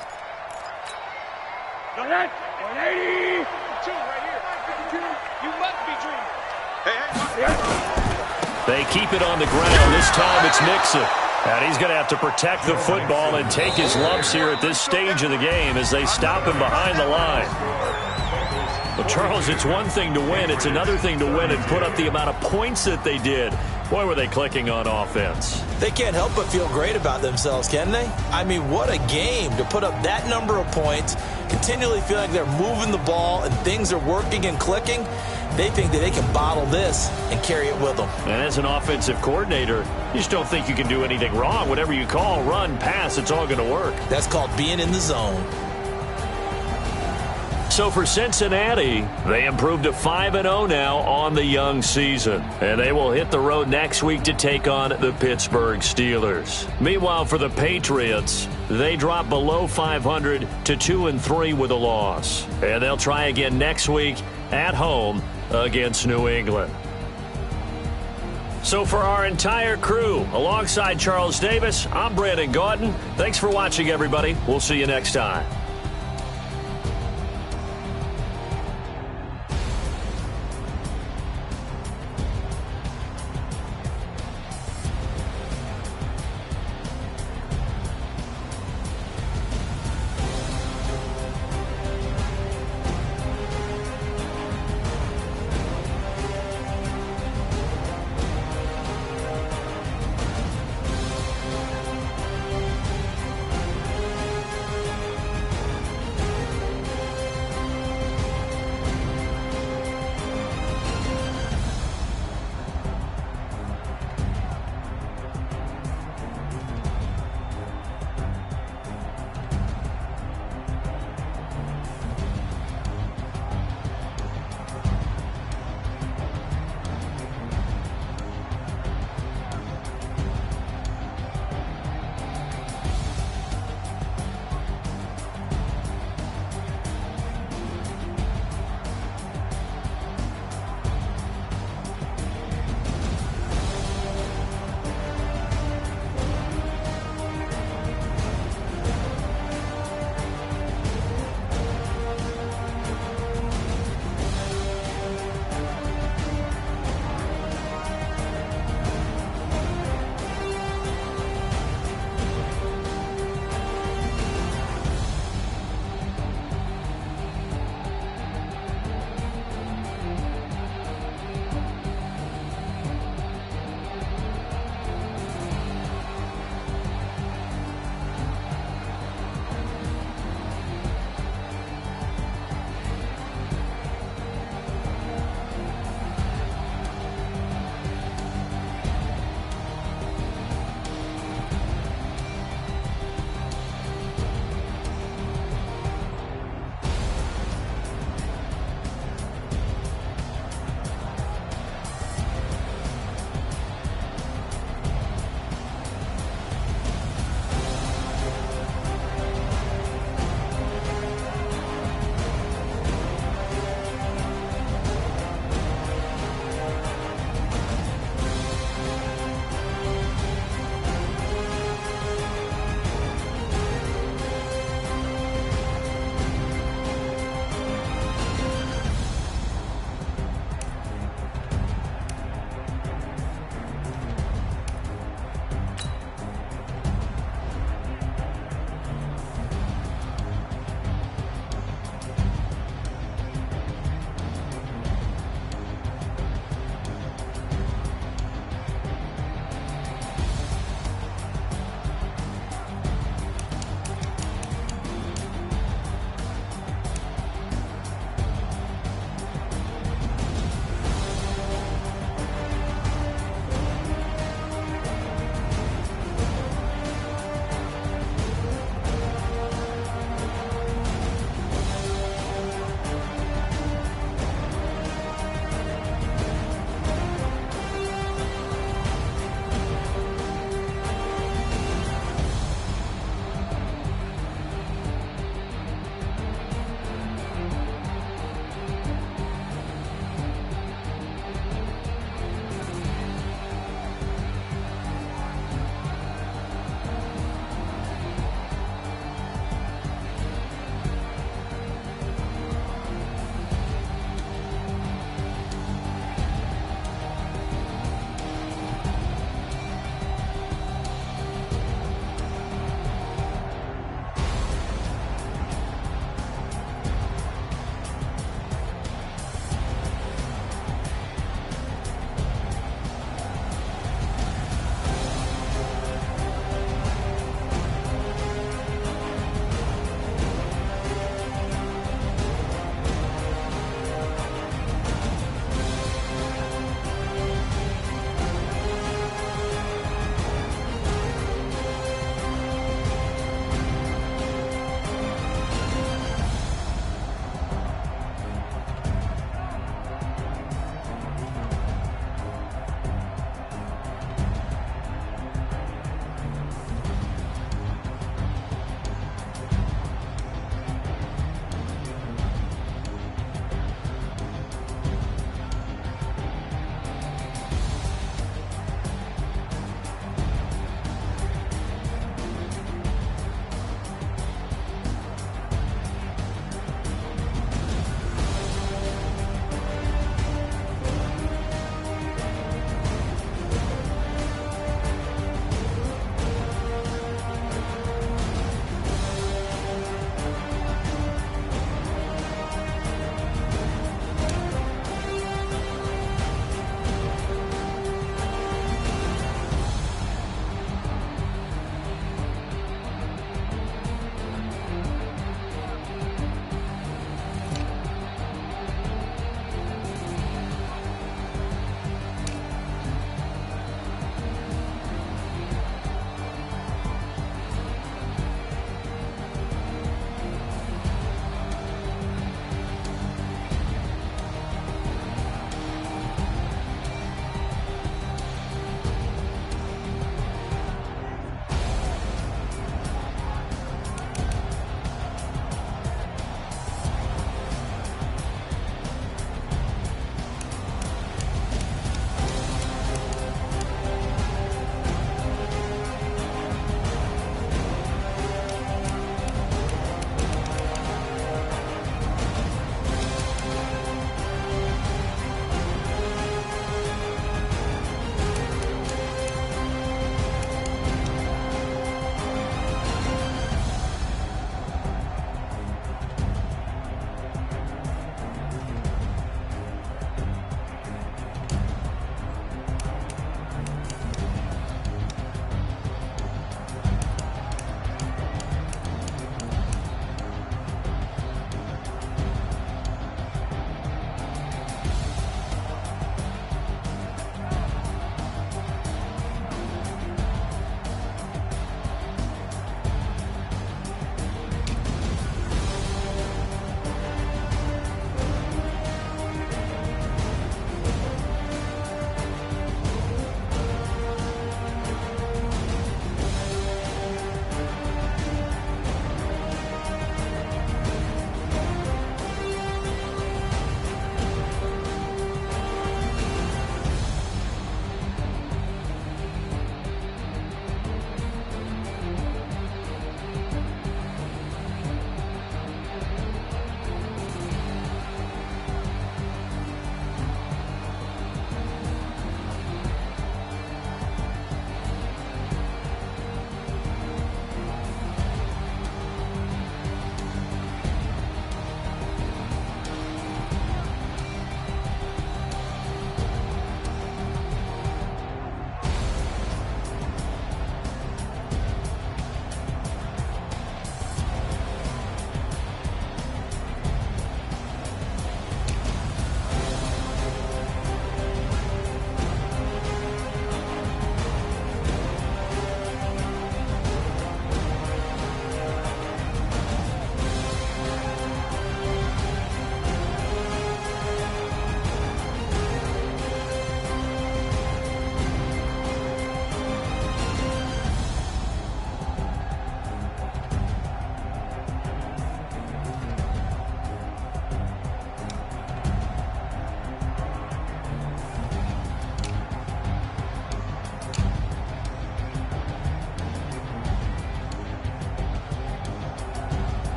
180. 2 right here. You must be dreaming. They keep it on the ground. This time it's Mixon. And he's going to have to protect the football and take his lumps here at this stage of the game as they stop him behind the line. Well, Charles, it's one thing to win. It's another thing to win and put up the amount of points that they did. Boy, were they clicking on offense. They can't help but feel great about themselves, can they? I mean, what a game to put up that number of points, continually feel like they're moving the ball and things are working and clicking. They think that they can bottle this and carry it with them. And as an offensive coordinator, you just don't think you can do anything wrong. Whatever you call, run, pass, it's all going to work. That's called being in the zone. So for Cincinnati, they improved to 5-0 now on the young season. And they will hit the road next week to take on the Pittsburgh Steelers. Meanwhile, for the Patriots, they drop below 500 to 2-3 with a loss. And they'll try again next week at home against New England. So for our entire crew, alongside Charles Davis, I'm Brandon Gaudin. Thanks for watching, everybody. We'll see you next time.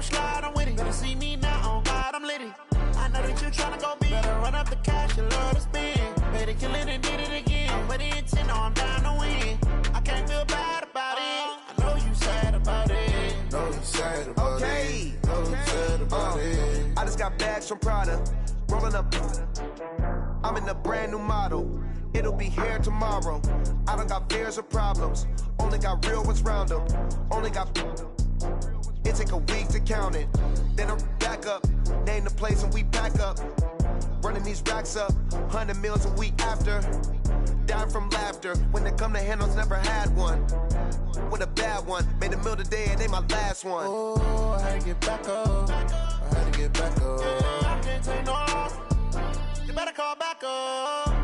slide, I'm with it. Better see me now, on God, I'm litty. I know that you tryna go big. Better run up the cash, you love to spend. Better kill it and did it again. I'm with the intent, no, I'm down to win. I can't feel bad about it. I know you sad about it. Know you sad about it. Know you sad about it. I just got bags from Prada. Rolling up. I'm in a brand new model. It'll be here tomorrow. I don't got fears or problems. Only got real ones round them. Only got. It take a week to count it. Then I'm back up. Name the place and we pack up. Running these racks up. 100 meals a week after. Dying from laughter. When they come to handles, never had one. With a bad one. Made a meal today and they my last one. Oh, I had to get back up. I had to get back up. I can't take no off. You better call back up.